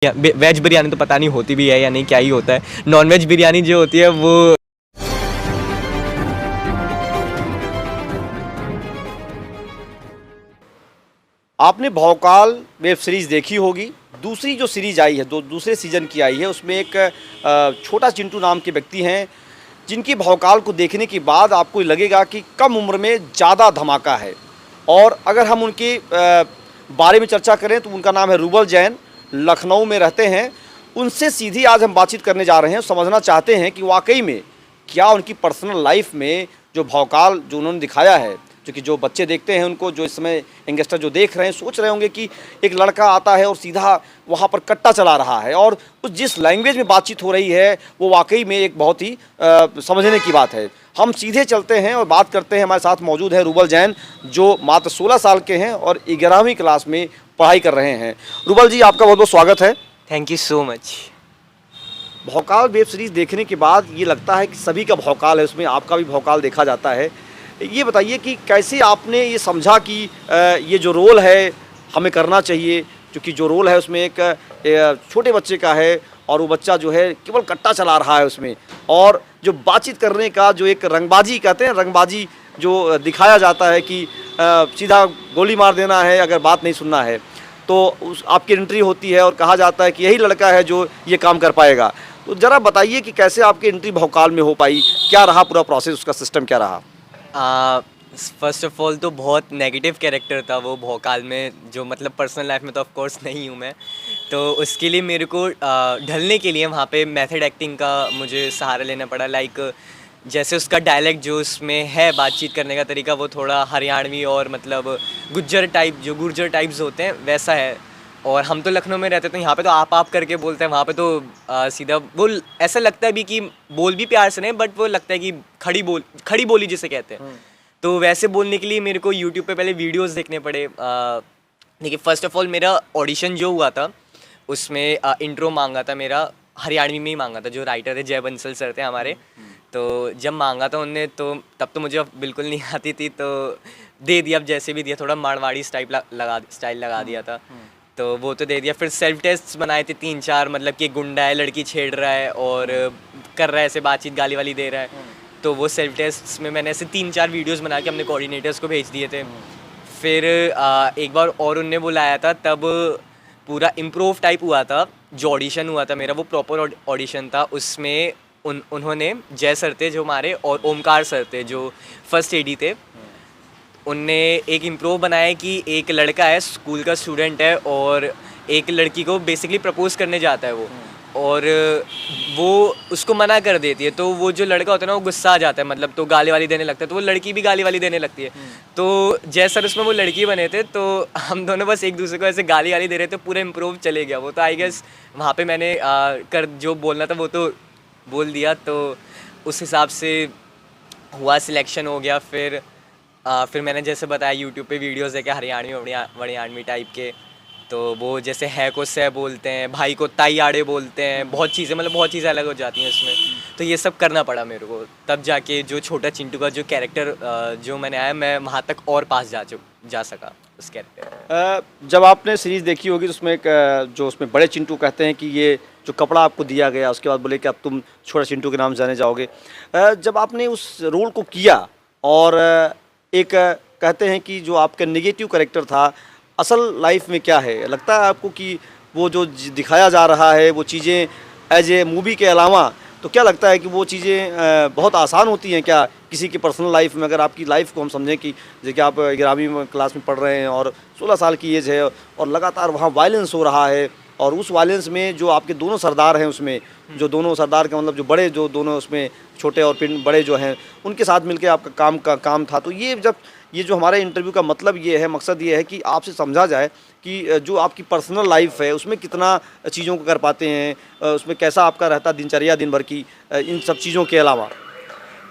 Veg biryani तो पता नहीं होती भी है या नहीं, क्या ही होता है। नॉन वेज बिरयानी जो होती है वो आपने भौकाल वेब सीरीज़ देखी होगी। दूसरी जो सीरीज आई है, दूसरे सीजन की आई है, उसमें एक छोटा चिंटू नाम के व्यक्ति हैं जिनकी भौकाल को देखने के बाद आपको लगेगा कि कम उम्र में ज़्यादा धमाका है। और अगर हम उनके बारे में चर्चा करें तो उनका नाम है रूबल जैन, लखनऊ में रहते हैं। उनसे सीधी आज हम बातचीत करने जा रहे हैं, समझना चाहते हैं कि वाकई में क्या उनकी पर्सनल लाइफ में जो भौकाल जो उन्होंने दिखाया है, क्योंकि जो बच्चे देखते हैं उनको, जो इस समय यंगस्टर जो देख रहे हैं, सोच रहे होंगे कि एक लड़का आता है और सीधा वहाँ पर कट्टा चला रहा है, और उस जिस लैंग्वेज में बातचीत हो रही है वो वाकई में एक बहुत ही समझने की बात है। हम सीधे चलते हैं और बात करते हैं। हमारे साथ मौजूद है रूबल जैन, जो मात्र 16 साल के हैं और 11वीं क्लास में पढ़ाई कर रहे हैं। रूबल जी, आपका बहुत बहुत स्वागत है। Thank you so much. भौकाल वेब सीरीज़ देखने के बाद ये लगता है कि सभी का भौकाल है, उसमें आपका भी भौकाल देखा जाता है। ये बताइए कि कैसे आपने ये समझा कि ये जो रोल है हमें करना चाहिए, क्योंकि जो रोल है उसमें एक छोटे बच्चे का है और वो बच्चा जो है केवल कट्टा चला रहा है उसमें, और जो बातचीत करने का जो एक रंगबाजी कहते हैं, रंगबाजी जो दिखाया जाता है कि सीधा गोली मार देना है अगर बात नहीं सुनना है, तो उस आपकी एंट्री होती है और कहा जाता है कि यही लड़का है जो ये काम कर पाएगा। तो ज़रा बताइए कि कैसे आपकी एंट्री भौकाल में हो पाई, क्या रहा पूरा प्रोसेस, उसका सिस्टम क्या रहा? फर्स्ट ऑफ ऑल तो बहुत नेगेटिव कैरेक्टर था वो भौकाल में, जो मतलब पर्सनल लाइफ में तो ऑफ कोर्स नहीं हूँ मैं। तो उसके लिए मेरे को ढलने के लिए वहाँ पे मेथड एक्टिंग का मुझे सहारा लेना पड़ा। लाइक जैसे उसका डायलेक्ट जो उसमें है, बातचीत करने का तरीका, वो थोड़ा हरियाणवी और मतलब गुज्जर टाइप, जो गुर्जर टाइप्स होते हैं वैसा है। और हम तो लखनऊ में रहते, तो यहाँ पे तो आप करके बोलते हैं, वहाँ पे तो सीधा वो ऐसा लगता है भी कि बोल भी प्यार से नहीं, बट वो लगता है कि खड़ी बोली जिसे कहते हैं। तो वैसे बोलने के लिए मेरे को यूट्यूब पे पहले वीडियोस देखने पड़े। देखिए, फर्स्ट ऑफ ऑल मेरा ऑडिशन जो हुआ था उसमें इंट्रो मांगा था मेरा, हरियाणवी में ही मांगा था। जो राइटर है जय बंसल सर थे हमारे, तो जब मांगा था उनने तो तब तो मुझे बिल्कुल नहीं आती थी, तो दे दिया। अब जैसे भी दिया, थोड़ा मारवाड़ी स्टाइल लगा दिया था, तो वो तो दे दिया। फिर सेल्फ टेस्ट बनाए थे 3-4, मतलब कि गुंडा है, लड़की छेड़ रहा है और कर रहा है ऐसे बातचीत, गाली वाली दे रहा है। तो वो सेल्फ टेस्ट में मैंने ऐसे 3-4 वीडियोस बना के अपने कोऑर्डिनेटर्स को भेज दिए थे। फिर एक बार और उनने बुलाया था, तब पूरा इम्प्रूव टाइप हुआ था। जो ऑडिशन हुआ था मेरा, वो प्रॉपर ऑडिशन था। उसमें उन्होंने जय सर थे जो हमारे, और ओमकार सर थे जो फर्स्ट एडी थे, उनने एक इम्प्रूव बनाया कि एक लड़का है, स्कूल का स्टूडेंट है, और एक लड़की को बेसिकली प्रपोज करने जाता है वो, और वो उसको मना कर देती है। तो वो जो लड़का होता है ना, वो गुस्सा आ जाता है, मतलब तो गाली वाली देने लगता है, तो वो लड़की भी गाली वाली देने लगती है। तो जय सर उसमें वो लड़की बने थे, तो हम दोनों बस एक दूसरे को ऐसे गाली वाली दे रहे थे, पूरे इम्प्रूव चले गया वो। तो आई गेस वहाँ पे मैंने कर जो बोलना था वो तो बोल दिया, तो उस हिसाब से हुआ, सिलेक्शन हो गया। फिर मैंने जैसे बताया यूट्यूब पे वीडियोस देखे हरियाणवी टाइप के, तो वो जैसे है को सह बोलते हैं, भाई को ताई आड़े बोलते हैं, बहुत चीज़ें, मतलब बहुत चीज़ें अलग हो जाती हैं उसमें। तो ये सब करना पड़ा मेरे को, तब जाके जो छोटा चिंटू का जो कैरेक्टर जो मैंने आया, मैं वहाँ तक और पास जा सका उस कैरेक्टर। जब आपने सीरीज़ देखी होगी तो उसमें एक जो उसमें बड़े चिंटू कहते हैं कि ये जो कपड़ा आपको दिया गया, उसके बाद बोले कि अब तुम छोटा चिंटू के नाम जाने जाओगे। जब आपने उस रोल को किया, और एक कहते हैं कि जो आपका नेगेटिव कैरेक्टर था, असल लाइफ में क्या है, लगता है आपको कि वो जो दिखाया जा रहा है वो चीज़ें एज ए मूवी के अलावा, तो क्या लगता है कि वो चीज़ें बहुत आसान होती हैं क्या किसी की पर्सनल लाइफ में? अगर आपकी लाइफ को हम समझें कि जैसे कि आप 11वीं क्लास में पढ़ रहे हैं और 16 साल की एज है, और लगातार वहाँ वायलेंस हो रहा है, और उस वायलेंस में जो आपके दोनों सरदार हैं उसमें, जो दोनों सरदार का मतलब जो बड़े, जो दोनों उसमें छोटे और पिन बड़े जो हैं, उनके साथ मिलके आपका काम था। तो ये जो हमारे इंटरव्यू का मतलब ये है, मकसद ये है कि आपसे समझा जाए कि जो आपकी पर्सनल लाइफ है उसमें कितना चीज़ों को कर पाते हैं, उसमें कैसा आपका रहता दिनचर्या दिन भर की, इन सब चीज़ों के अलावा।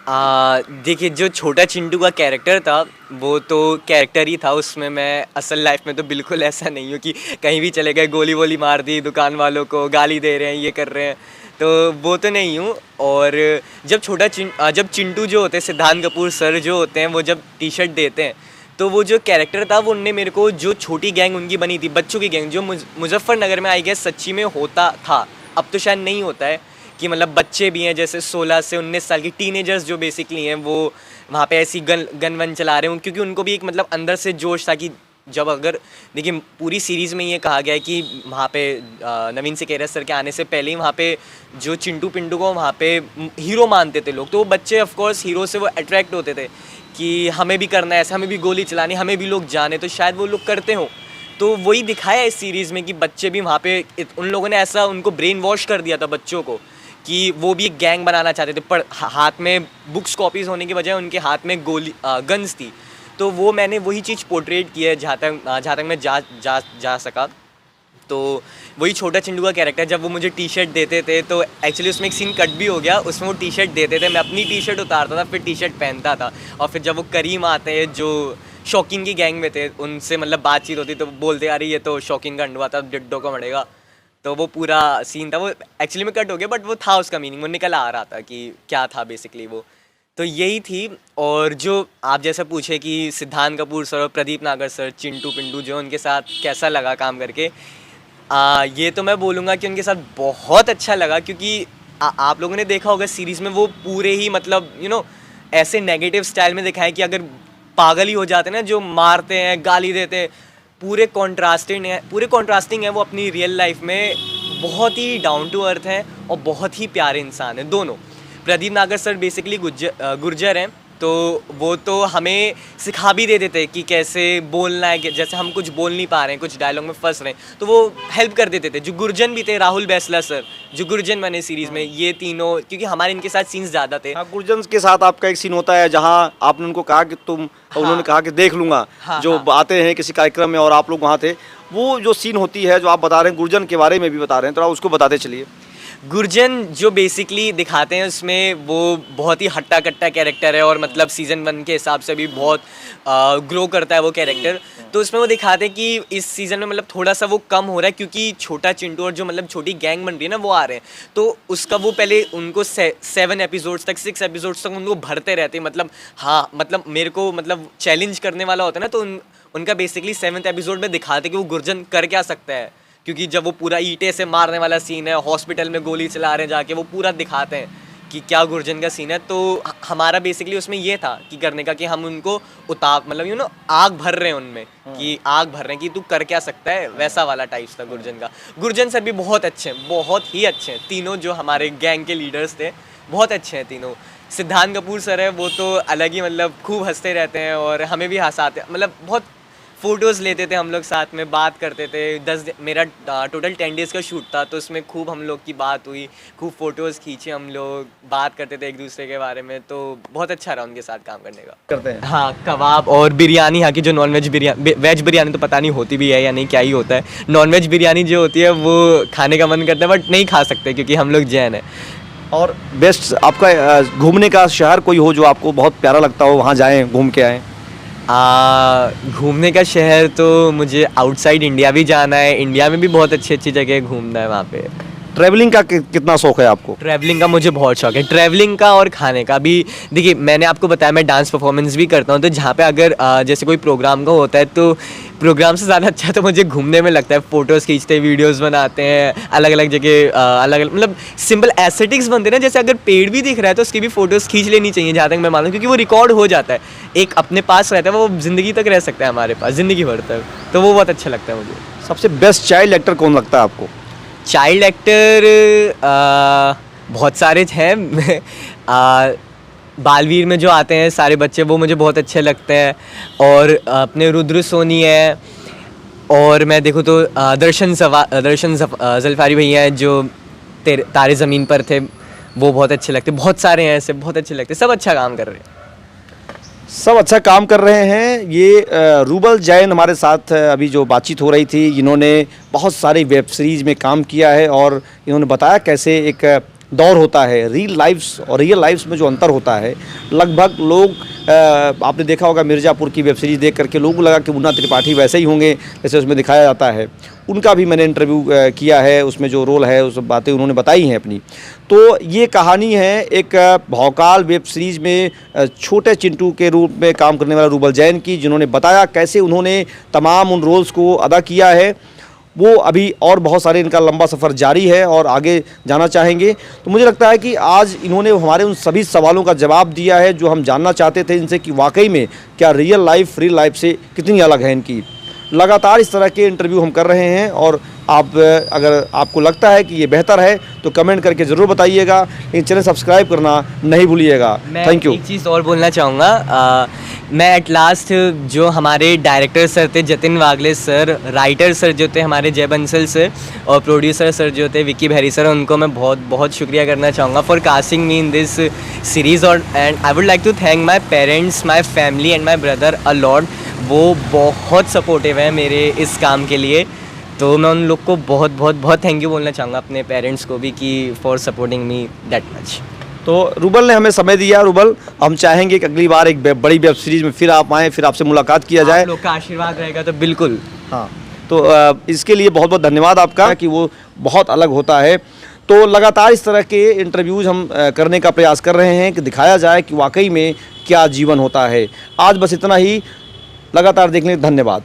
देखिए, जो छोटा चिंटू का कैरेक्टर था वो तो कैरेक्टर ही था, उसमें मैं असल लाइफ में तो बिल्कुल ऐसा नहीं हूँ कि कहीं भी चले गए गोली वोली मार दी, दुकान वालों को गाली दे रहे हैं, ये कर रहे हैं, तो वो तो नहीं हूँ। और जब चिंटू जो होते हैं, सिद्धांत कपूर सर जो होते हैं, वो जब टी शर्ट देते हैं तो वो जो कैरेक्टर था वो उनने मेरे को, जो छोटी गैंग उनकी बनी थी, बच्चों की गैंग, जो मुजफ्फरनगर में आई गेस सच्ची में होता था, अब तो शायद नहीं होता है, कि मतलब बच्चे भी हैं जैसे 16 से 19 साल की टीनेजर्स जो बेसिकली हैं, वो वहाँ पे ऐसी गन वन चला रहे हैं, क्योंकि उनको भी एक मतलब अंदर से जोश था कि जब, अगर देखिए पूरी सीरीज़ में ये कहा गया है कि वहाँ पे नवीन सिकेरा सर के आने से पहले ही वहाँ पे जो चिंटू पिंटू को वहाँ पे हीरो मानते थे लोग, तो वो बच्चे ऑफ कोर्स हीरो से वो अट्रैक्ट होते थे कि हमें भी करना है ऐसा, हमें भी गोली चलानी, हमें भी लोग जाने, तो शायद वो लोग करते हों। तो वही दिखाया इस सीरीज़ में कि बच्चे भी वहाँ पे, उन लोगों ने ऐसा उनको ब्रेन वॉश कर दिया था बच्चों को कि वो भी एक गैंग बनाना चाहते थे, पर हाथ में बुक्स कॉपीज़ होने की बजाय उनके हाथ में गोली गन्स थी। तो वो मैंने वही चीज़ पोर्ट्रेट की है जहाँ तक मैं जा सका। तो वही छोटा चिंटू का कैरेक्टर, जब वो मुझे टी शर्ट देते थे तो एक्चुअली उसमें एक सीन कट भी हो गया, उसमें वो टी शर्ट देते थे, मैं अपनी टी शर्ट उतारता था फिर टी शर्ट पहनता था, और फिर जब वो करीम आते हैं जो शौकीन की गैंग में थे, उनसे मतलब बातचीत होती तो बोलते अरे ये तो शौकीन का अंडवा था, डिड्डो को मरेगा। तो वो पूरा सीन था, वो एक्चुअली में कट हो गया, बट वो था उसका मीनिंग, वो निकल आ रहा था कि क्या था बेसिकली वो। तो यही थी। और जो आप जैसा पूछे कि सिद्धांत कपूर सर और प्रदीप नागर सर, चिंटू पिंटू, जो उनके साथ कैसा लगा काम करके, ये तो मैं बोलूँगा कि उनके साथ बहुत अच्छा लगा, क्योंकि आप लोगों ने देखा होगा सीरीज़ में वो पूरे ही मतलब ऐसे नेगेटिव स्टाइल में दिखाएं कि अगर पागल ही हो जाते हैं ना, जो मारते हैं, गाली देते हैं, पूरे कॉन्ट्रास्टिंग है वो अपनी रियल लाइफ में, बहुत ही डाउन टू अर्थ हैं और बहुत ही प्यारे इंसान हैं दोनों। प्रदीप नागर सर बेसिकली गुर्जर हैं, तो वो तो हमें सिखा भी देते थे कि कैसे बोलना है, कि जैसे हम कुछ बोल नहीं पा रहे हैं, कुछ डायलॉग में फंस रहे हैं, तो वो हेल्प कर देते थे। जो गुर्जन भी थे, राहुल बैसला सर जो गुर्जन बने सीरीज़ में, ये तीनों, क्योंकि हमारे इनके साथ सीन्स ज़्यादा थे। हाँ, गुर्जन के साथ आपका एक सीन होता है जहाँ आपने उनको कहा कि उन्होंने कहा कि देख लूँगा, जो आते हैं किसी कार्यक्रम में और आप लोग वहाँ थे, वो जो सीन होती है जो आप बता रहे हैं, गुर्जन के बारे में भी बता रहे हैं, थोड़ा उसको बताते चलिए। गुर्जन जो बेसिकली दिखाते हैं उसमें, वो बहुत ही हट्टा कट्टा कैरेक्टर है, और मतलब सीज़न 1 के हिसाब से भी बहुत ग्रो करता है वो कैरेक्टर। तो उसमें वो दिखाते हैं कि इस सीज़न में मतलब थोड़ा सा वो कम हो रहा है, क्योंकि छोटा चिंटू और जो मतलब छोटी गैंग बन रही है ना, वो आ रहे हैं, तो उसका वो पहले उनको 7 एपिसोड्स तक, 6 एपिसोड्स तक उनको भरते रहते हैं, मतलब हाँ, मतलब मेरे को मतलब चैलेंज करने वाला होता है ना, तो उनका बेसिकली 7th एपिसोड में दिखाते कि वो गुर्जन कर क्या सकता है, क्योंकि जब वो पूरा ईंटे से मारने वाला सीन है, हॉस्पिटल में गोली चला रहे हैं जाके, वो पूरा दिखाते हैं कि क्या गुर्जन का सीन है। तो हमारा बेसिकली उसमें ये था कि करने का, कि हम उनको मतलब आग भर रहे हैं उनमें, कि आग भर रहे हैं कि तू कर क्या सकता है, वैसा वाला टाइप्स था गुर्जन का। गुर्जन सर भी बहुत अच्छे हैं, बहुत ही अच्छे हैं, तीनों जो हमारे गैंग के लीडर्स थे बहुत अच्छे हैं तीनों। सिद्धांत कपूर सर है, वो तो अलग ही, मतलब खूब हंसते रहते हैं और हमें भी हंसाते, मतलब बहुत फ़ोटोज़ लेते थे हम लोग साथ में, बात करते थे। मेरा टोटल 10 डेज़ का शूट था, तो उसमें खूब हम लोग की बात हुई, खूब फ़ोटोज़ खींचे हम लोग, बात करते थे एक दूसरे के बारे में, तो बहुत अच्छा रहा उनके साथ काम करने का। करते हैं हाँ, कबाब और बिरयानी, यहाँ की जो non veg biryani, veg biryani तो पता नहीं होती भी है या नहीं, क्या ही होता है, नॉन वेज बिरयानी जो होती है वो खाने का मन करता है, बट नहीं खा सकते क्योंकि हम लोग जैन हैं। और बेस्ट आपका घूमने का शहर कोई हो जो आपको बहुत प्यारा लगता हो, वहाँ जाएँ, घूम के आएँ? घूमने का शहर तो मुझे आउटसाइड इंडिया भी जाना है, इंडिया में भी बहुत अच्छी अच्छी जगह घूमना है वहाँ पे। ट्रैवलिंग का कितना शौक है आपको? ट्रैवलिंग का मुझे बहुत शौक है, ट्रैवलिंग का और खाने का भी। देखिए मैंने आपको बताया मैं डांस परफॉर्मेंस भी करता हूँ, तो जहाँ पे अगर जैसे कोई प्रोग्राम का होता है, तो प्रोग्राम से ज़्यादा अच्छा तो मुझे घूमने में लगता है। फ़ोटोज़ खींचते हैं, वीडियोज़ बनाते हैं, अलग अलग जगह अलग अलग मतलब सिंपल एस्थेटिक्स बनते हैं ना, जैसे अगर पेड़ भी दिख रहा है तो उसकी भी फ़ोटोज़ खींच लेनी चाहिए, जहाँ तक मैं मानूँ, क्योंकि वो रिकॉर्ड हो जाता है, एक अपने पास रहता है, वो ज़िंदगी तक रह सकता है हमारे पास, ज़िंदगी भर तक, तो वो बहुत अच्छा लगता है मुझे। सबसे बेस्ट चाइल्ड एक्टर कौन लगता है आपको? चाइल्ड एक्टर बहुत सारे हैं बालवीर में जो आते हैं सारे बच्चे, वो मुझे बहुत अच्छे लगते हैं, और अपने रुद्र सोनी है, और मैं देखूँ तो दर्शन ज़ल्फ़ारी भैया हैं जो तारे ज़मीन पर थे, वो बहुत अच्छे लगते, बहुत सारे हैं ऐसे, बहुत अच्छे लगते, सब अच्छा काम कर रहे हैं। सब अच्छा काम कर रहे हैं। ये रूबल जैन हमारे साथ अभी जो बातचीत हो रही थी, इन्होंने बहुत सारी वेब सीरीज़ में काम किया है और इन्होंने बताया कैसे एक दौर होता है, रियल लाइफ्स और रियल लाइफ्स में जो अंतर होता है। लगभग लोग आपने देखा होगा मिर्ज़ापुर की वेब सीरीज़ देख करके लोगों को लगा कि मुन्ना त्रिपाठी वैसे ही होंगे जैसे उसमें दिखाया जाता है। उनका भी मैंने इंटरव्यू किया है, उसमें जो रोल है उस बातें उन्होंने बताई हैं अपनी। तो ये कहानी है एक भौकाल वेब सीरीज़ में छोटे चिंटू के रूप में काम करने वाला रूबल जैन की, जिन्होंने बताया कैसे उन्होंने तमाम उन रोल्स को अदा किया है। वो अभी और बहुत सारे इनका लंबा सफ़र जारी है और आगे जाना चाहेंगे। तो मुझे लगता है कि आज इन्होंने हमारे उन सभी सवालों का जवाब दिया है जो हम जानना चाहते थे इनसे, कि वाकई में क्या रियल लाइफ से कितनी अलग है इनकी। लगातार इस तरह के इंटरव्यू हम कर रहे हैं और आप अगर आपको लगता है कि ये बेहतर है तो कमेंट करके ज़रूर बताइएगा, लेकिन चैनल सब्सक्राइब करना नहीं भूलिएगा। Thank you. एक चीज़ और बोलना चाहूँगा, मैं एट लास्ट जो हमारे डायरेक्टर सर थे जतिन वागले सर, राइटर सर जो थे हमारे जय बंसल सर, और प्रोड्यूसर सर जो थे विक्की भैरी सर, उनको मैं बहुत बहुत शुक्रिया करना चाहूँगा for casting me in this series. और and I would like to thank my parents, my family and my brother a lot. वो बहुत सपोर्टिव है मेरे इस काम के लिए, तो मैं उन लोग को बहुत बहुत बहुत थैंक यू बोलना चाहूँगा, अपने पेरेंट्स को भी, कि for supporting me that much. तो रूबल ने हमें समय दिया। रूबल, हम चाहेंगे कि अगली बार एक बड़ी वेब सीरीज़ में फिर आप आएँ, फिर आपसे मुलाकात किया जाए। आप लोग का आशीर्वाद रहेगा तो बिल्कुल। हाँ, तो इसके लिए बहुत बहुत धन्यवाद आपका कि वो बहुत अलग होता है। तो लगातार इस तरह के इंटरव्यूज़ हम करने का प्रयास कर रहे हैं कि दिखाया जाए कि वाकई में क्या जीवन होता है। आज बस इतना ही, लगातार देखने धन्यवाद।